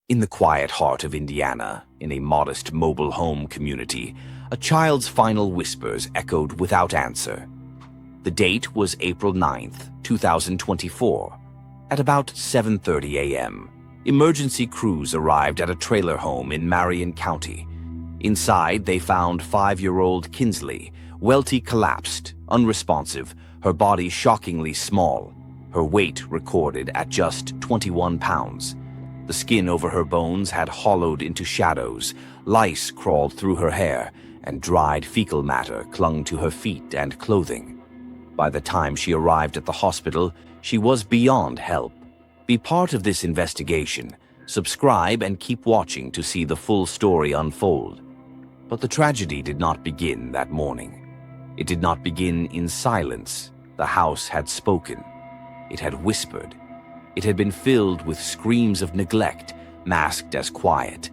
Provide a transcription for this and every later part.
In the quiet heart of Indiana, in a modest mobile home community, a child's final whispers echoed without answer. The date was April 9th, 2024. At about 7:30 a.m., emergency crews arrived at a trailer home in Marion County. Inside, they found 5-year-old Kinsleigh Welty collapsed, unresponsive, her body shockingly small, her weight recorded at just 21 pounds. The skin over her bones had hollowed into shadows, lice crawled through her hair, and dried fecal matter clung to her feet and clothing. By the time she arrived at the hospital, she was beyond help. Be part of this investigation. Subscribe and keep watching to see the full story unfold. But the tragedy did not begin that morning. It did not begin in silence. The house had spoken. It had whispered. It had been filled with screams of neglect, masked as quiet,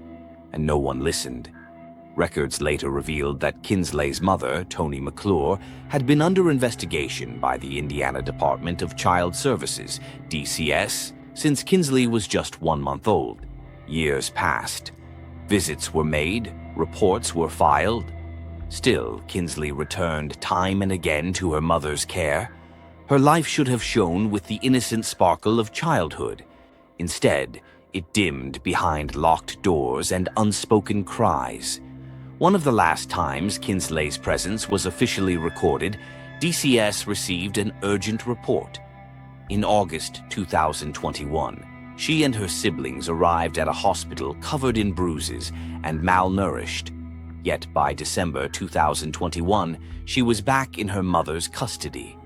and no one listened. Records later revealed that Kinsleigh's mother, Toni McClure, had been under investigation by the Indiana Department of Child Services, DCS, since Kinsleigh was just 1 month old. Years passed. Visits were made, reports were filed. Still, Kinsleigh returned time and again to her mother's care. Her life should have shone with the innocent sparkle of childhood. Instead, it dimmed behind locked doors and unspoken cries. One of the last times Kinsleigh's presence was officially recorded, DCS received an urgent report. In August 2021, she and her siblings arrived at a hospital covered in bruises and malnourished. Yet by December 2021, she was back in her mother's custody.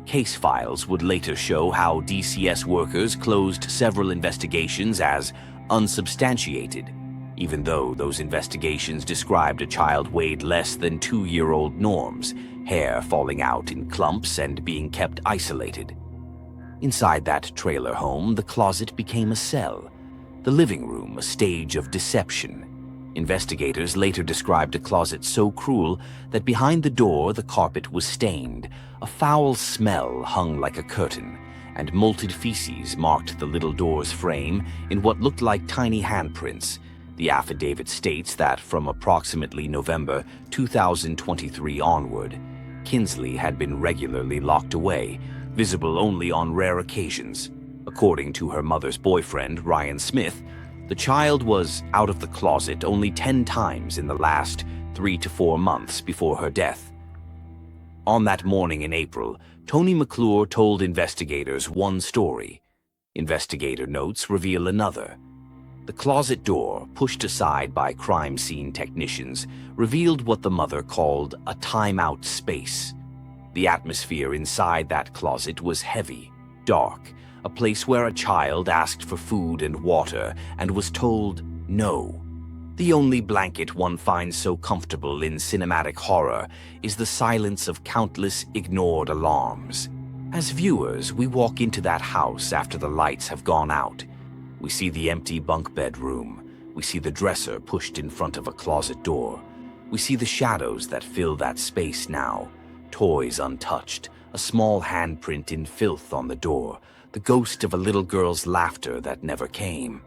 Case files would later show how DCS workers closed several investigations as unsubstantiated, even though those investigations described a child weighed less than 2-year-old norms, hair falling out in clumps and being kept isolated. Inside that trailer home, the closet became a cell, the living room a stage of deception. Investigators later described a closet so cruel that behind the door the carpet was stained, a foul smell hung like a curtain, and molted feces marked the little door's frame in what looked like tiny handprints. The affidavit states that from approximately November 2023 onward, Kinsleigh had been regularly locked away, visible only on rare occasions. According to her mother's boyfriend, Ryan Smith, the child was out of the closet only 10 times in the last 3 to 4 months before her death. On that morning in April, Toni McClure told investigators one story. Investigator notes reveal another. The closet door, pushed aside by crime scene technicians, revealed what the mother called a timeout space. The atmosphere inside that closet was heavy, dark, a place where a child asked for food and water and was told no. The only blanket one finds so comfortable in cinematic horror is the silence of countless ignored alarms. As viewers, we walk into that house after the lights have gone out. We see the empty bunk bed room. We see the dresser pushed in front of a closet door. We see the shadows that fill that space now. Toys untouched, a small handprint in filth on the door, the ghost of a little girl's laughter that never came.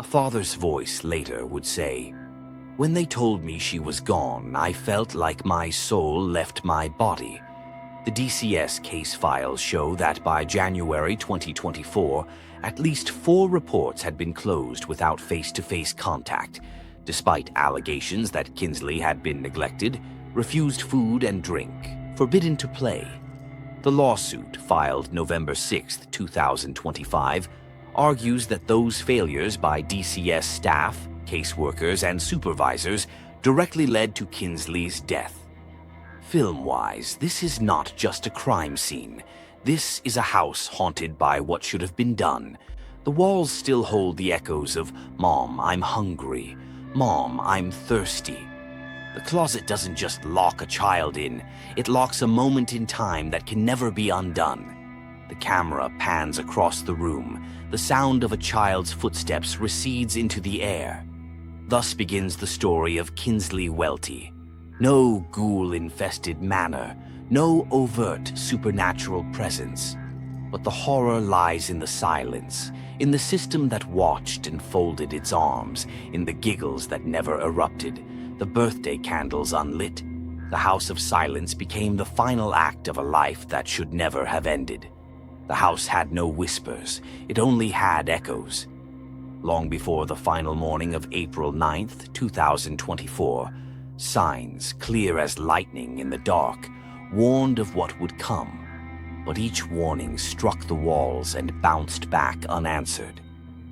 A father's voice later would say, "When they told me she was gone, I felt like my soul left my body." The DCS case files show that by January 2024, at least 4 reports had been closed without face-to-face contact, despite allegations that Kinsleigh had been neglected, refused food and drink, forbidden to play. The lawsuit, filed November 6, 2025, argues that those failures by DCS staff, caseworkers, and supervisors directly led to Kinsleigh's death. Film-wise, this is not just a crime scene. This is a house haunted by what should have been done. The walls still hold the echoes of "Mom, I'm hungry," "Mom, I'm thirsty." The closet doesn't just lock a child in, it locks a moment in time that can never be undone. The camera pans across the room. The sound of a child's footsteps recedes into the air. Thus begins the story of Kinsleigh Welty. No ghoul-infested manor, no overt supernatural presence. But the horror lies in the silence, in the system that watched and folded its arms, in the giggles that never erupted, the birthday candles unlit. The House of Silence became the final act of a life that should never have ended. The house had no whispers, it only had echoes. Long before the final morning of April 9th, 2024, signs, clear as lightning in the dark, warned of what would come. But each warning struck the walls and bounced back unanswered.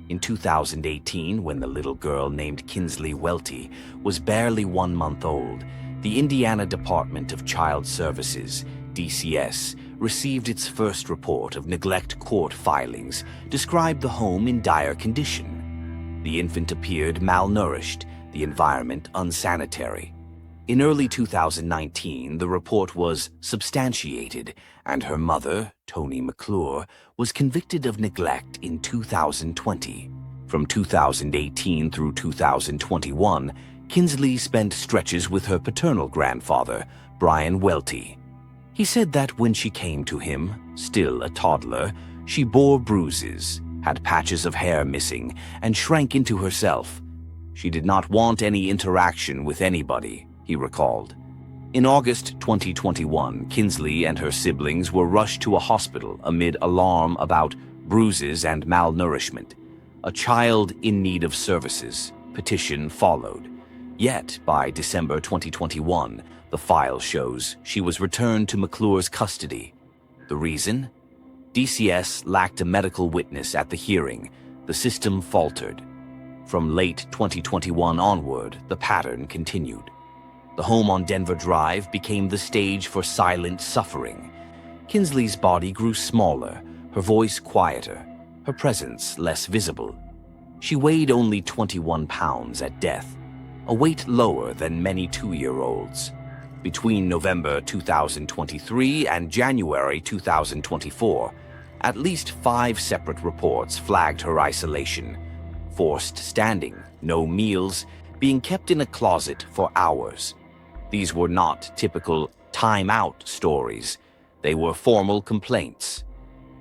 In 2018, when the little girl named Kinsleigh Welty was barely 1 month old, the Indiana Department of Child Services, DCS, received its first report of neglect court filings, described the home in dire condition. The infant appeared malnourished, the environment unsanitary. In early 2019, the report was substantiated, and her mother, Toni McClure, was convicted of neglect in 2020. From 2018 through 2021, Kinsleigh spent stretches with her paternal grandfather, Brian Welty. He said that when she came to him, still a toddler, she bore bruises, had patches of hair missing, and shrank into herself. She did not want any interaction with anybody, he recalled. In August 2021, Kinsleigh and her siblings were rushed to a hospital amid alarm about bruises and malnourishment. A child in need of services petition followed. Yet, by December 2021, the file shows she was returned to McClure's custody. The reason? DCS lacked a medical witness at the hearing. The system faltered. From late 2021 onward, the pattern continued. The home on Denver Drive became the stage for silent suffering. Kinsleigh's body grew smaller, her voice quieter, her presence less visible. She weighed only 21 pounds at death, a weight lower than many 2-year-olds. Between November 2023 and January 2024, at least 5 separate reports flagged her isolation. Forced standing, no meals, being kept in a closet for hours. These were not typical time-out stories. They were formal complaints.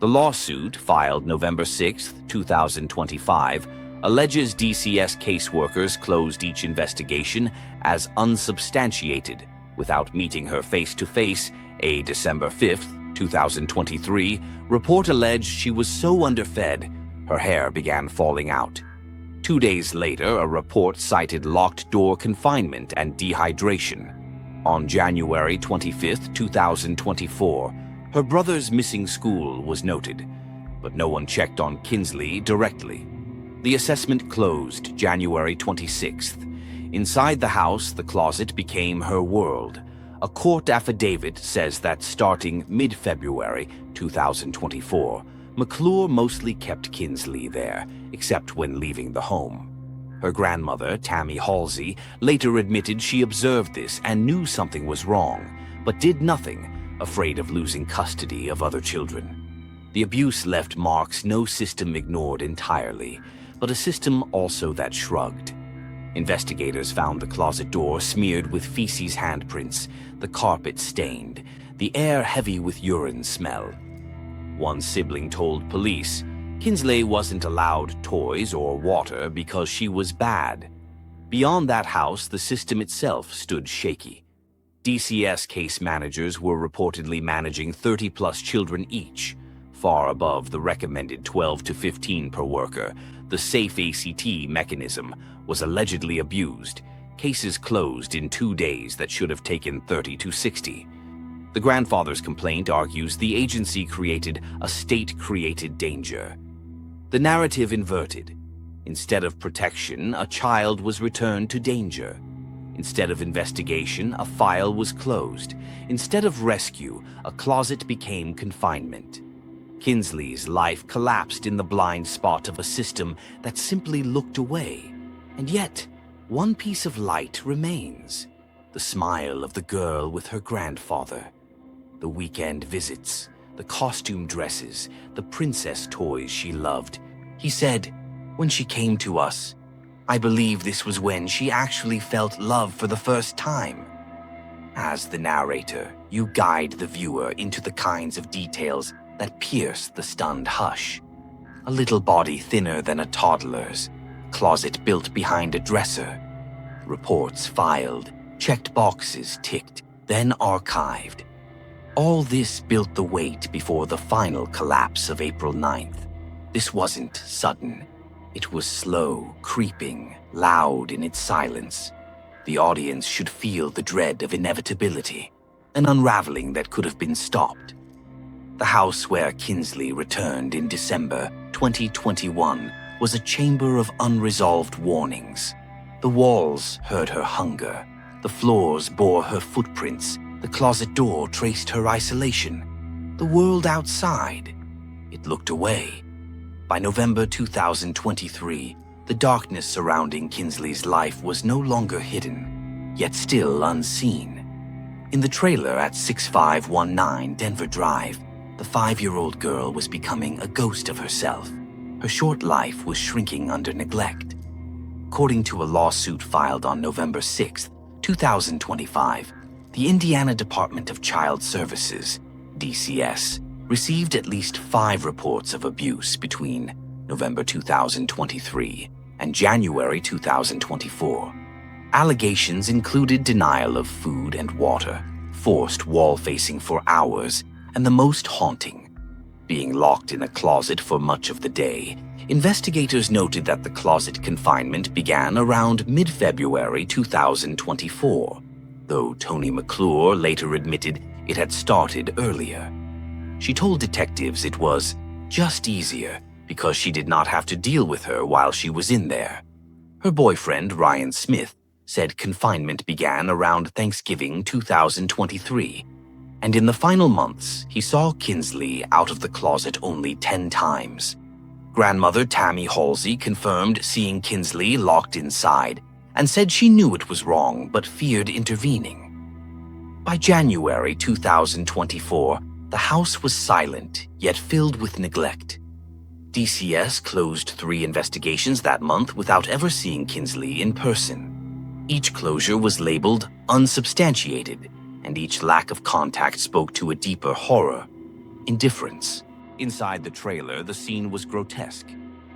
The lawsuit, filed November 6, 2025, alleges DCS caseworkers closed each investigation as unsubstantiated. Without meeting her face-to-face, a December 5, 2023, report alleged she was so underfed, her hair began falling out. 2 days later, a report cited locked-door confinement and dehydration. On January 25, 2024, her brother's missing school was noted, but no one checked on Kinsleigh directly. The assessment closed January 26th. Inside the house, the closet became her world. A court affidavit says that starting mid-February 2024, McClure mostly kept Kinsleigh there, except when leaving the home. Her grandmother, Tammy Halsey, later admitted she observed this and knew something was wrong, but did nothing, afraid of losing custody of other children. The abuse left marks no system ignored entirely, but a system also that shrugged. Investigators found the closet door smeared with feces handprints, the carpet stained, the air heavy with urine smell. One sibling told police Kinsleigh wasn't allowed toys or water because she was bad. Beyond that house, the system itself stood shaky. DCS case managers were reportedly managing 30-plus children each, far above the recommended 12 to 15 per worker. The safe ACT mechanism was allegedly abused, cases closed in 2 days that should have taken 30 to 60. The grandfather's complaint argues the agency created a state-created danger. The narrative inverted. Instead of protection, a child was returned to danger. Instead of investigation, a file was closed. Instead of rescue, a closet became confinement. Kinsleigh's life collapsed in the blind spot of a system that simply looked away. And yet, one piece of light remains. The smile of the girl with her grandfather. The weekend visits, the costume dresses, the princess toys she loved. He said, when she came to us, I believe this was when she actually felt love for the first time. As the narrator, you guide the viewer into the kinds of details that pierced the stunned hush. A little body thinner than a toddler's, closet built behind a dresser. Reports filed, checked boxes ticked, then archived. All this built the weight before the final collapse of April 9th. This wasn't sudden. It was slow, creeping, loud in its silence. The audience should feel the dread of inevitability, an unraveling that could have been stopped. The house where Kinsleigh returned in December 2021 was a chamber of unresolved warnings. The walls heard her hunger. The floors bore her footprints. The closet door traced her isolation. The world outside, it looked away. By November 2023, the darkness surrounding Kinsleigh's life was no longer hidden, yet still unseen. In the trailer at 6519 Denver Drive, the 5-year-old girl was becoming a ghost of herself. Her short life was shrinking under neglect. According to a lawsuit filed on November 6, 2025, the Indiana Department of Child Services, DCS, received at least 5 reports of abuse between November 2023 and January 2024. Allegations included denial of food and water, forced wall-facing for hours, and the most haunting, being locked in a closet for much of the day. Investigators noted that the closet confinement began around mid-February 2024, though Toni McClure later admitted it had started earlier. She told detectives it was just easier because she did not have to deal with her while she was in there. Her boyfriend, Ryan Smith, said confinement began around Thanksgiving 2023, and in the final months, he saw Kinsleigh out of the closet only 10 times. Grandmother Tammy Halsey confirmed seeing Kinsleigh locked inside and said she knew it was wrong but feared intervening. By January 2024, the house was silent, yet filled with neglect. DCS closed 3 investigations that month without ever seeing Kinsleigh in person. Each closure was labeled unsubstantiated, and each lack of contact spoke to a deeper horror: indifference. Inside the trailer, the scene was grotesque.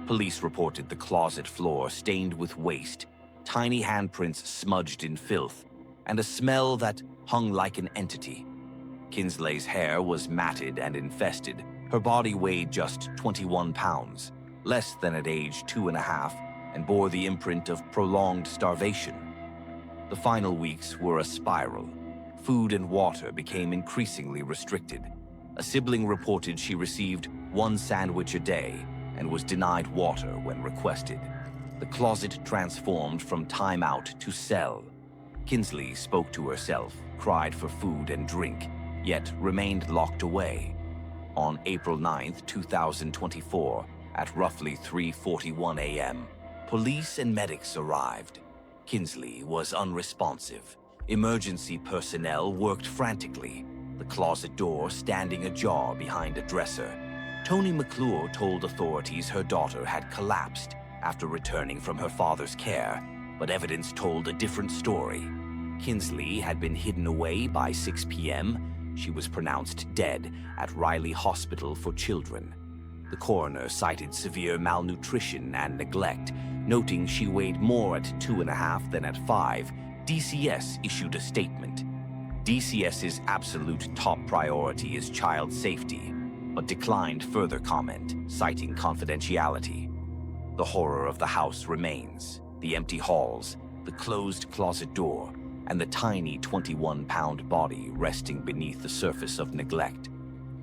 Police reported the closet floor stained with waste, tiny handprints smudged in filth, and a smell that hung like an entity. Kinsleigh's hair was matted and infested. Her body weighed just 21 pounds, less than at age 2.5, and bore the imprint of prolonged starvation. The final weeks were a spiral. Food and water became increasingly restricted. A sibling reported she received 1 sandwich a day and was denied water when requested. The closet transformed from timeout to cell. Kinsleigh spoke to herself, cried for food and drink, yet remained locked away. On April 9, 2024, at roughly 3:41 a.m., police and medics arrived. Kinsleigh was unresponsive. Emergency personnel worked frantically, the closet door standing ajar behind a dresser. Toni McClure told authorities her daughter had collapsed after returning from her father's care, but evidence told a different story. Kinsleigh had been hidden away by 6 p.m. She was pronounced dead at Riley Hospital for Children. The coroner cited severe malnutrition and neglect, noting she weighed more at 2.5 than at 5. DCS issued a statement. DCS's absolute top priority is child safety, but declined further comment, citing confidentiality. The horror of the house remains: the empty halls, the closed closet door, and the tiny 21-pound body resting beneath the surface of neglect.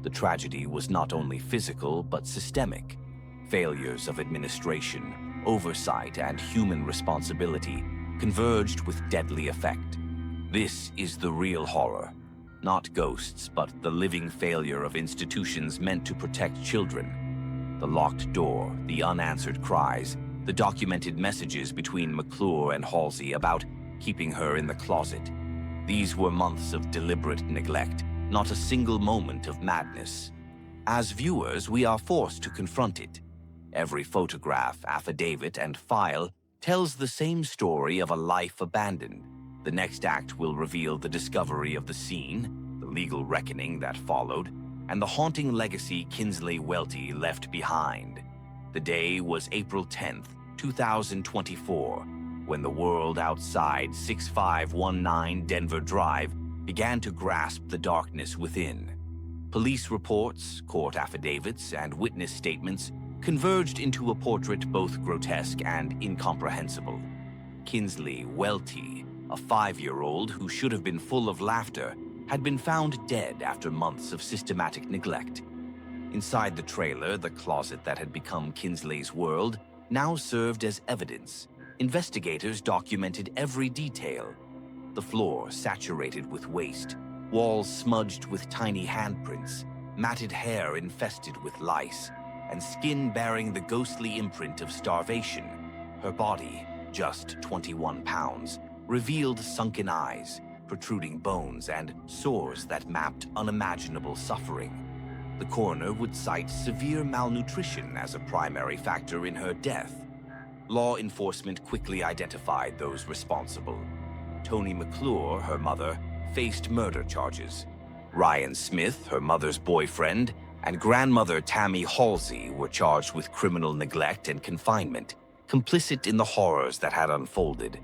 The tragedy was not only physical but systemic. Failures of administration, oversight, and human responsibility converged with deadly effect. This is the real horror. Not ghosts, but the living failure of institutions meant to protect children. The locked door, the unanswered cries, the documented messages between McClure and Halsey about keeping her in the closet. These were months of deliberate neglect, not a single moment of madness. As viewers, we are forced to confront it. Every photograph, affidavit, and file tells the same story of a life abandoned. The next act will reveal the discovery of the scene, the legal reckoning that followed, and the haunting legacy Kinsleigh Welty left behind. The day was April 10th, 2024, when the world outside 6519 Denver Drive began to grasp the darkness within. Police reports, court affidavits, and witness statements converged into a portrait both grotesque and incomprehensible. Kinsleigh Welty, a 5-year-old who should have been full of laughter, had been found dead after months of systematic neglect. Inside the trailer, the closet that had become Kinsleigh's world now served as evidence. Investigators documented every detail. The floor saturated with waste, walls smudged with tiny handprints, matted hair infested with lice, and skin bearing the ghostly imprint of starvation. Her body, just 21 pounds, revealed sunken eyes, protruding bones, and sores that mapped unimaginable suffering. The coroner would cite severe malnutrition as a primary factor in her death. Law enforcement quickly identified those responsible. Tony McClure, her mother, faced murder charges. Ryan Smith, her mother's boyfriend, and grandmother Tammy Halsey were charged with criminal neglect and confinement, complicit in the horrors that had unfolded.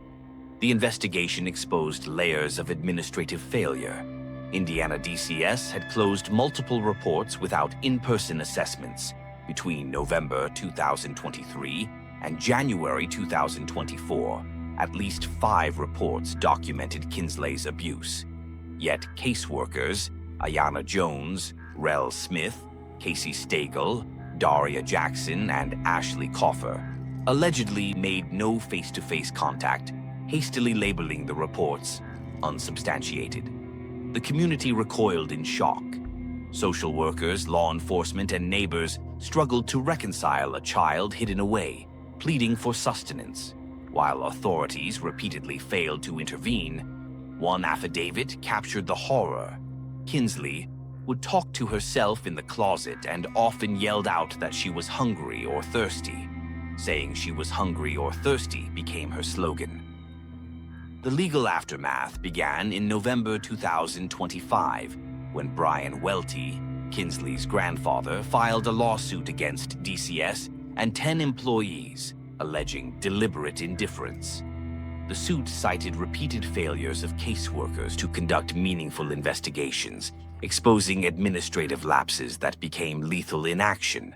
The investigation exposed layers of administrative failure. Indiana DCS had closed multiple reports without in-person assessments. Between November 2023 and January 2024, at least 5 reports documented Kinsleigh's abuse. Yet caseworkers, Ayanna Jones, Rel Smith, Casey Stagel, Daria Jackson, and Ashley Coffer, allegedly made no face-to-face contact, hastily labeling the reports unsubstantiated. The community recoiled in shock. Social workers, law enforcement, and neighbors struggled to reconcile a child hidden away, pleading for sustenance. While authorities repeatedly failed to intervene, one affidavit captured the horror. Kinsleigh would talk to herself in the closet and often yelled out that she was hungry or thirsty. Saying she was hungry or thirsty became her slogan. The legal aftermath began in November 2025, when Brian Welty, Kinsleigh's grandfather, filed a lawsuit against DCS and 10 employees, alleging deliberate indifference. The suit cited repeated failures of caseworkers to conduct meaningful investigations, exposing administrative lapses that became lethal inaction.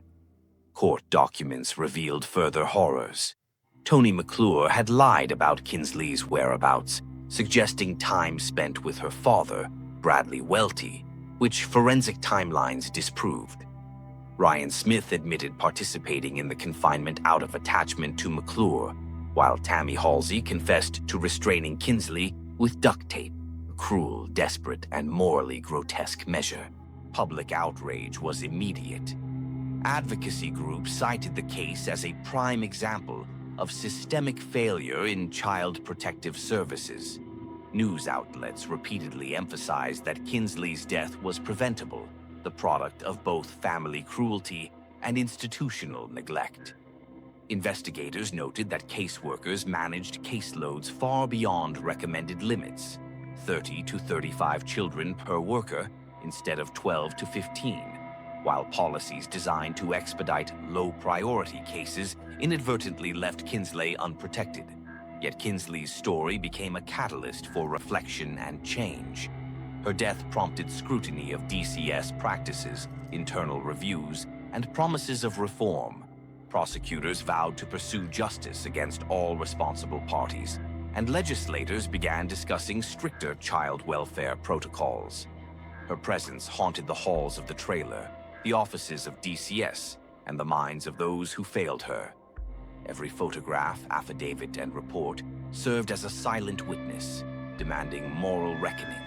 Court documents revealed further horrors. Tony McClure had lied about Kinsleigh's whereabouts, suggesting time spent with her father, Bradley Welty, which forensic timelines disproved. Ryan Smith admitted participating in the confinement out of attachment to McClure, while Tammy Halsey confessed to restraining Kinsleigh with duct tape, a cruel, desperate, and morally grotesque measure. Public outrage was immediate. Advocacy groups cited the case as a prime example of systemic failure in child protective services. News outlets repeatedly emphasized that Kinsleigh's death was preventable, the product of both family cruelty and institutional neglect. Investigators noted that caseworkers managed caseloads far beyond recommended limits, 30 to 35 children per worker instead of 12 to 15, while policies designed to expedite low-priority cases inadvertently left Kinsleigh unprotected. Yet Kinsleigh's story became a catalyst for reflection and change. Her death prompted scrutiny of DCS practices, internal reviews, and promises of reform. Prosecutors vowed to pursue justice against all responsible parties, and legislators began discussing stricter child welfare protocols. Her presence haunted the halls of the trailer, the offices of DCS, and the minds of those who failed her. Every photograph, affidavit, and report served as a silent witness, demanding moral reckoning.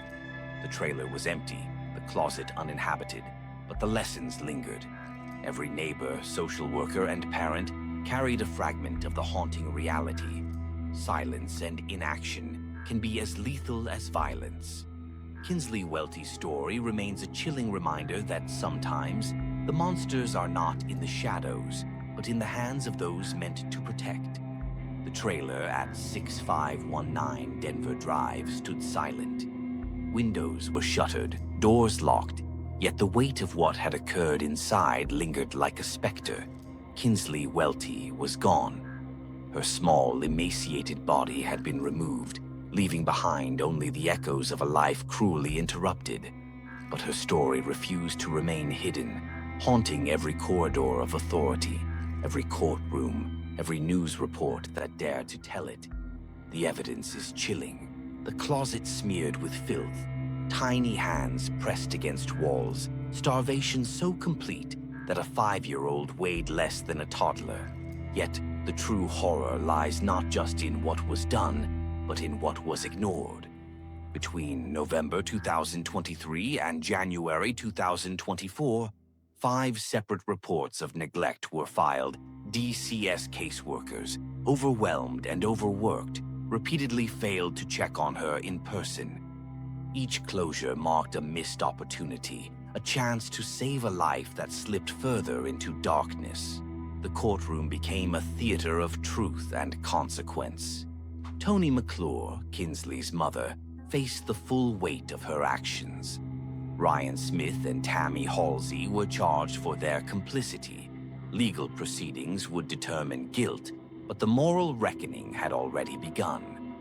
The trailer was empty, the closet uninhabited, but the lessons lingered. Every neighbor, social worker, and parent carried a fragment of the haunting reality. Silence and inaction can be as lethal as violence. Kinsleigh Welty's story remains a chilling reminder that sometimes the monsters are not in the shadows, but in the hands of those meant to protect. The trailer at 6519 Denver Drive stood silent. Windows were shuttered, doors locked, Yet the weight of what had occurred inside lingered like a specter. Kinsleigh Welty was gone. Her small, emaciated body had been removed, leaving behind only the echoes of a life cruelly interrupted. But her story refused to remain hidden, haunting every corridor of authority, every courtroom, every news report that dared to tell it. The evidence is chilling. The closet smeared with filth, tiny hands pressed against walls, starvation so complete that a 5-year-old weighed less than a toddler. Yet the true horror lies not just in what was done, but in what was ignored. Between November 2023 and January 2024, 5 separate reports of neglect were filed. DCS caseworkers, overwhelmed and overworked, repeatedly failed to check on her in person. Each closure marked a missed opportunity, a chance to save a life that slipped further into darkness. The courtroom became a theater of truth and consequence. Toni McClure, Kinsleigh's mother, faced the full weight of her actions. Ryan Smith and Tammy Halsey were charged for their complicity. Legal proceedings would determine guilt, but the moral reckoning had already begun.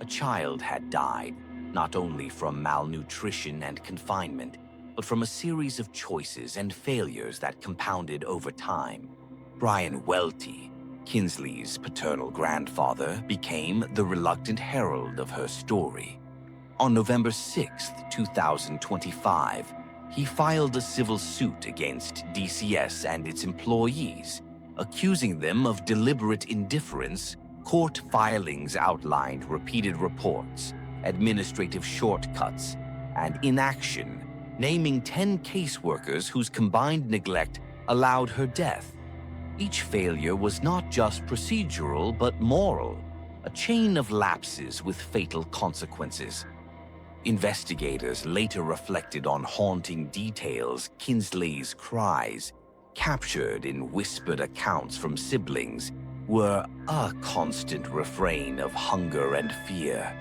A child had died, not only from malnutrition and confinement, but from a series of choices and failures that compounded over time. Brian Welty, Kinsleigh's paternal grandfather, became the reluctant herald of her story. On November 6, 2025, he filed a civil suit against DCS and its employees, accusing them of deliberate indifference. Court filings outlined repeated reports, administrative shortcuts, and inaction, naming 10 caseworkers whose combined neglect allowed her death. Each failure was not just procedural but moral, a chain of lapses with fatal consequences. Investigators later reflected on haunting details. Kinsleigh's cries, captured in whispered accounts from siblings, were a constant refrain of hunger and fear.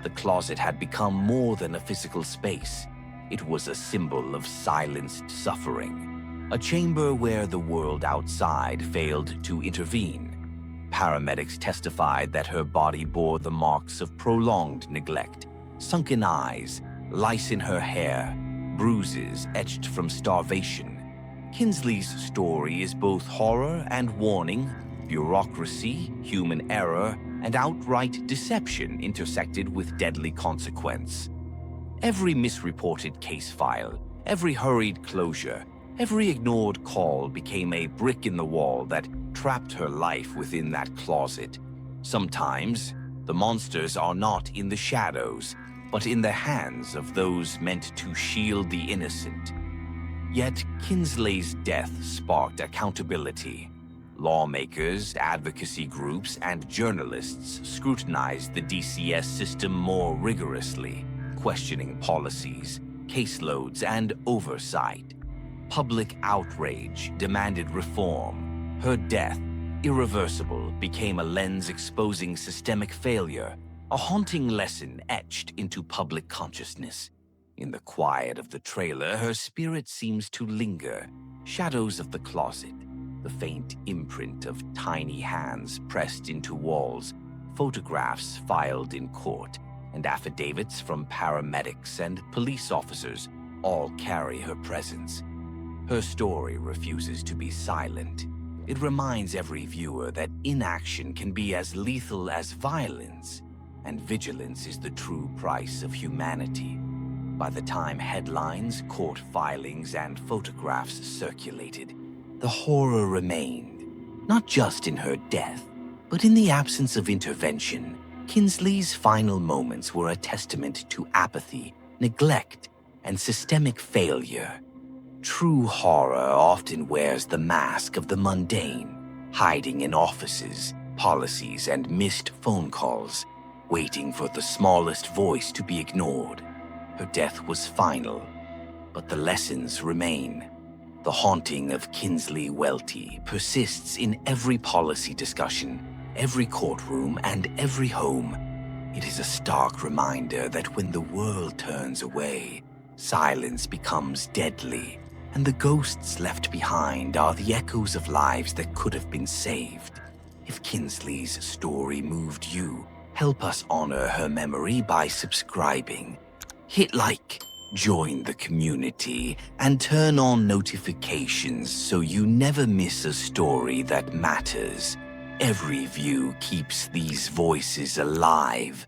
The closet had become more than a physical space. It was a symbol of silenced suffering, a chamber where the world outside failed to intervene. Paramedics testified that her body bore the marks of prolonged neglect: sunken eyes, lice in her hair, bruises etched from starvation. Kinsleigh's story is both horror and warning. Bureaucracy, human error, and outright deception intersected with deadly consequence. Every misreported case file, every hurried closure, every ignored call became a brick in the wall that trapped her life within that closet. Sometimes, the monsters are not in the shadows, but in the hands of those meant to shield the innocent. Yet Kinsleigh's death sparked accountability. Lawmakers, advocacy groups, and journalists scrutinized the DCS system more rigorously, questioning policies, caseloads, and oversight. Public outrage demanded reform. Her death, irreversible, became a lens exposing systemic failure, a haunting lesson etched into public consciousness. In the quiet of the trailer, her spirit seems to linger. Shadows of the closet, the faint imprint of tiny hands pressed into walls, photographs filed in court, and affidavits from paramedics and police officers all carry her presence. Her story refuses to be silent. It reminds every viewer that inaction can be as lethal as violence, and vigilance is the true price of humanity. By the time headlines, court filings, and photographs circulated, the horror remained, not just in her death, but in the absence of intervention. Kinsleigh's final moments were a testament to apathy, neglect, and systemic failure. True horror often wears the mask of the mundane, hiding in offices, policies, and missed phone calls, waiting for the smallest voice to be ignored. Her death was final, but the lessons remain. The haunting of Kinsleigh Welty persists in every policy discussion, every courtroom, and every home. It is a stark reminder that when the world turns away, silence becomes deadly, and the ghosts left behind are the echoes of lives that could have been saved. If Kinsleigh's story moved you, help us honor her memory by subscribing. Hit like, join the community, and turn on notifications so you never miss a story that matters. Every view keeps these voices alive.